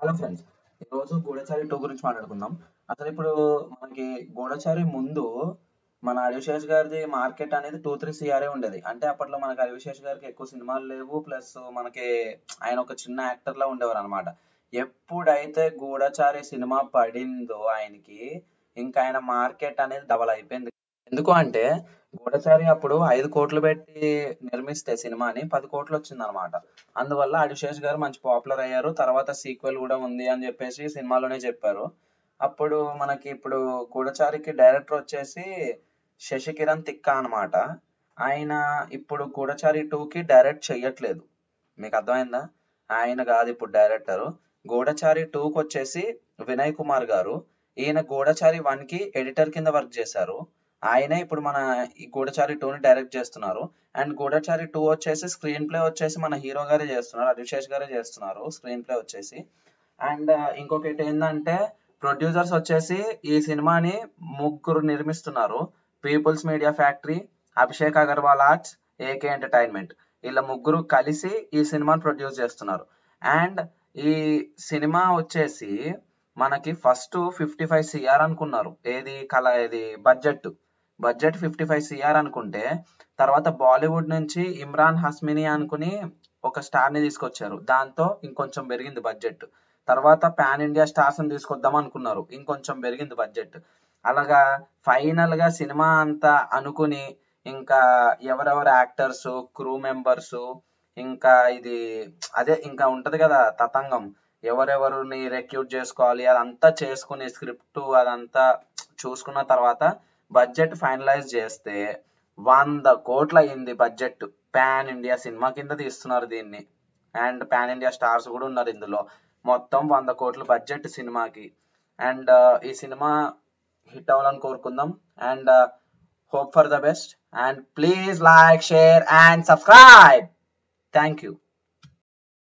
Hello friends, ఈరోజు గూఢచారి 2 గురించి మాట్లాడుకుందాం. అసలు ఇప్పుడు మనకి గూఢచారి ముందు మన హరిశేష్ గారిది మార్కెట్ అనేది 2-3 సిఆర్ఏ ఉండేది. అంటే అప్పట్లో మనకి హరిశేష్ గారికి ఎక్కువ సినిమాలు లేవు. ప్లస్ మనకి ఆయన ఒక చిన్న యాక్టర్ లా ఉండేవారు అనమాట. ఎప్పుడైతే గూఢచారి సినిమా పడిందో ఆయనకి, ఇంకా ఆయన మార్కెట్ అనేది డబల్ అయిపోయింది. ఎందుకు అంటే గూఢచారి అప్పుడు 5 కోట్లు పెట్టి నిర్మిస్తే సినిమాని 10 కోట్లు వచ్చింది అనమాట. అందువల్ల అభిషేష్ గారు మంచి పాపులర్ అయ్యారు. తర్వాత సీక్వెల్ కూడా ఉంది అని చెప్పేసి సినిమాలోనే చెప్పారు. అప్పుడు మనకి ఇప్పుడు గూఢచారికి డైరెక్టర్ వచ్చేసి శశికిరణ్ తిక్క అన్నమాట. ఆయన ఇప్పుడు గూఢచారి 2కి డైరెక్ట్ చెయ్యట్లేదు. మీకు అర్థమైందా? ఆయన కాదు ఇప్పుడు డైరెక్టర్. గూఢచారి 2కి వచ్చేసి వినయ్ కుమార్ గారు. ఈయన గూఢచారి 1కి ఎడిటర్ కింద వర్క్ చేశారు. ఆయనే ఇప్పుడు మన ఈ గూఢచారి 2ని డైరెక్ట్ చేస్తున్నారు. అండ్ గూఢచారి 2 వచ్చేసి స్క్రీన్ ప్లే వచ్చేసి మన హీరో గారే చేస్తున్నారు, అభిషేష్ గారే చేస్తున్నారు స్క్రీన్ ప్లే వచ్చేసి. అండ్ ఇంకొకటి ఏంటంటే ప్రొడ్యూసర్స్ వచ్చేసి ఈ సినిమాని ముగ్గురు నిర్మిస్తున్నారు. People's Media Factory, Abhishek Agarwal Arts, AK Entertainment. వీళ్ళ ముగ్గురు కలిసి ఈ సినిమాని ప్రొడ్యూస్ చేస్తున్నారు. అండ్ ఈ సినిమా వచ్చేసి మనకి ఫస్ట్ 55 సిఆర్ అనుకున్నారు. ఏది బడ్జెట్ 55 సిఆర్ అనుకుంటే తర్వాత బాలీవుడ్ నుంచి ఇమ్రాన్ హస్మిని అనుకుని ఒక స్టార్ ని తీసుకొచ్చారు. దాంతో ఇంకొంచెం పెరిగింది బడ్జెట్. తర్వాత పాన్ ఇండియా స్టార్స్ ని తీసుకొద్దాం అనుకున్నారు, ఇంకొంచెం పెరిగింది బడ్జెట్. అలాగా ఫైనల్ గా సినిమా అంతా అనుకుని ఇంకా ఎవరెవరు యాక్టర్స్, క్రూ మెంబర్స్, ఇంకా ఇది అదే ఇంకా ఉంటది కదా తతంగం, ఎవరెవరిని రిక్రూట్ చేసుకోవాలి అదంతా చేసుకుని స్క్రిప్ట్ అదంతా చూసుకున్న తర్వాత బడ్జెట్ ఫైనలైజ్ చేస్తే 100 కోట్లు అయింది బడ్జెట్. పాన్ ఇండియా సినిమా కింద తీస్తున్నారు దీన్ని. అండ్ పాన్ ఇండియా స్టార్స్ కూడా ఉన్నారు ఇందులో. మొత్తం 100 కోట్లు బడ్జెట్ సినిమాకి. అండ్ ఈ సినిమా హిట్ అవ్వాలని కోరుకుందాం. And hope for the best. And please like, share and subscribe. Thank you.